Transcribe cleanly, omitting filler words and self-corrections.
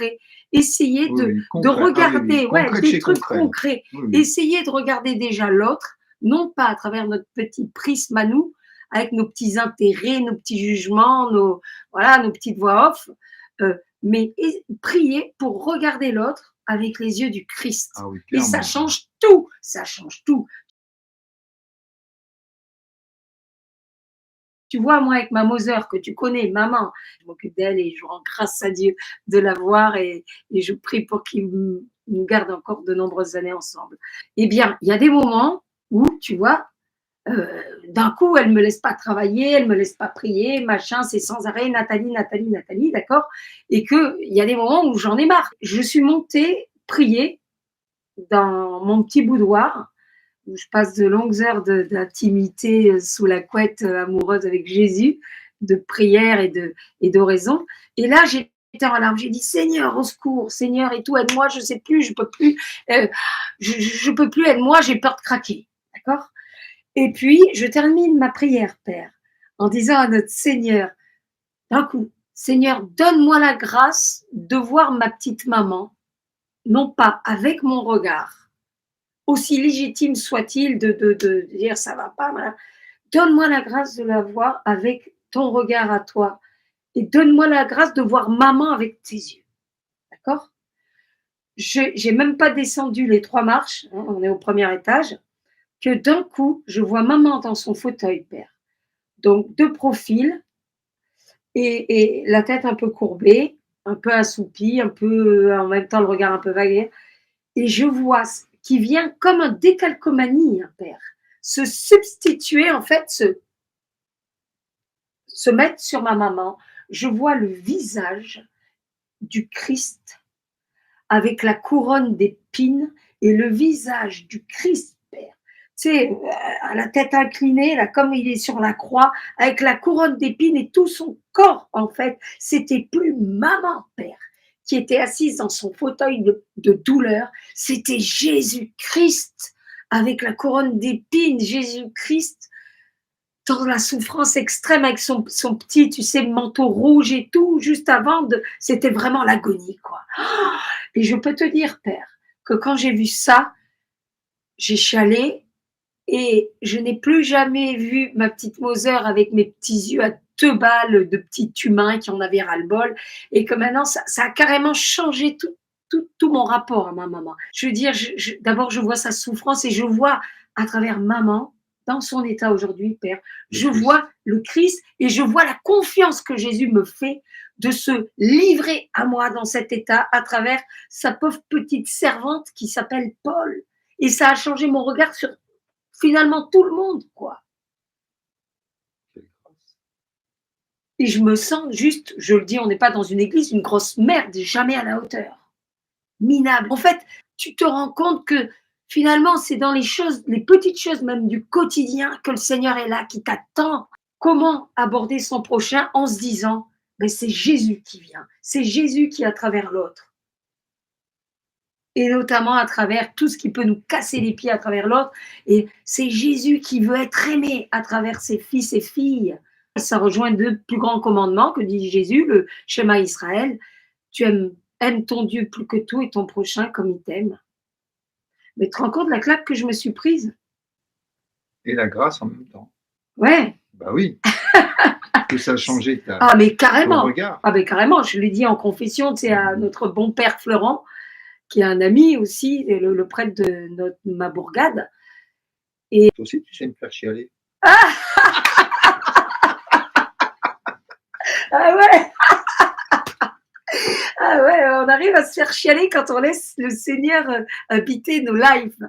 concret. Essayez de concret. regarder Concret de des chez trucs concret. concrets. Essayez de regarder déjà l'autre, non pas à travers notre petit prisme à nous, avec nos petits intérêts, nos petits jugements, nos petites voix off, mais priez pour regarder l'autre avec les yeux du Christ. Ah oui, Et clairement. ça change tout, ça change tout. Tu vois, moi, avec ma Mother, que tu connais, maman, je m'occupe d'elle et je rends grâce à Dieu de la voir et je prie pour qu'il nous garde encore de nombreuses années ensemble. Eh bien, il y a des moments où, tu vois, d'un coup, elle me laisse pas travailler, elle me laisse pas prier, machin, c'est sans arrêt, Nathalie, Nathalie, Nathalie, d'accord? Et qu'il y a des moments où j'en ai marre. Je suis montée prier dans mon petit boudoir où je passe de longues heures d'intimité sous la couette amoureuse avec Jésus, de prière et d'oraison. Et là, j'étais en larmes. J'ai dit, Seigneur, au secours, Seigneur et tout, aide-moi, je sais plus, je peux plus, je peux plus, aide-moi, j'ai peur de craquer. D'accord? Et puis, je termine ma prière, Père, en disant à notre Seigneur, d'un coup, Seigneur, donne-moi la grâce de voir ma petite maman, non pas avec mon regard, aussi légitime soit-il de dire ça va pas, voilà. Donne-moi la grâce de la voir avec ton regard à toi et donne-moi la grâce de voir maman avec tes yeux. D'accord? J'ai même pas descendu les 3 marches, hein, on est au premier étage, que d'un coup, je vois maman dans son fauteuil, Père. Donc, de profil et la tête un peu courbée, un peu assoupie, un peu en même temps le regard un peu vague. Et je vois qui vient comme un décalcomanie, hein, Père, se substituer, en fait, se mettre sur ma maman. Je vois le visage du Christ avec la couronne d'épines et le visage du Christ, Père. Tu sais, à la tête inclinée, là, comme il est sur la croix, avec la couronne d'épines et tout son corps, en fait, c'était plus maman, Père, qui était assise dans son fauteuil de douleur, c'était Jésus-Christ avec la couronne d'épines, Jésus-Christ dans la souffrance extrême avec son petit, tu sais, manteau rouge et tout, juste avant, c'était vraiment l'agonie, quoi. Et je peux te dire, Père, que quand j'ai vu ça, j'ai chialé et je n'ai plus jamais vu ma petite Mother avec mes petits yeux à 2 balles de petit humain qui en avait ras-le-bol et que maintenant, ça a carrément changé tout mon rapport à ma maman. Je veux dire, d'abord, je vois sa souffrance et je vois à travers maman, dans son état aujourd'hui, Père, je vois le Christ et je vois la confiance que Jésus me fait de se livrer à moi dans cet état à travers sa pauvre petite servante qui s'appelle Paul. Et ça a changé mon regard sur finalement tout le monde, quoi. Et je me sens juste, je le dis, on n'est pas dans une église, une grosse merde, jamais à la hauteur. Minable. En fait, tu te rends compte que finalement, c'est dans les choses, les petites choses même du quotidien que le Seigneur est là, qui t'attend. Comment aborder son prochain en se disant, ben, c'est Jésus qui vient, c'est Jésus qui est à travers l'autre. Et notamment à travers tout ce qui peut nous casser les pieds à travers l'autre. Et c'est Jésus qui veut être aimé à travers ses fils et filles. Ça rejoint 2 plus grands commandements que dit Jésus, le schéma Israël. Tu aimes ton Dieu plus que tout et ton prochain comme il t'aime. Mais tu te rends compte la claque que je me suis prise? Et la grâce en même temps. Ouais. Bah oui. Que ça a changé Ah mais ton carrément. regard. Ah mais carrément. Je l'ai dit en confession, tu sais, à notre bon père Florent, qui est un ami aussi, le prêtre de ma bourgade. Toi aussi, tu sais me faire chialer. Ah ouais. Ah ouais, on arrive à se faire chialer quand on laisse le Seigneur habiter nos lives.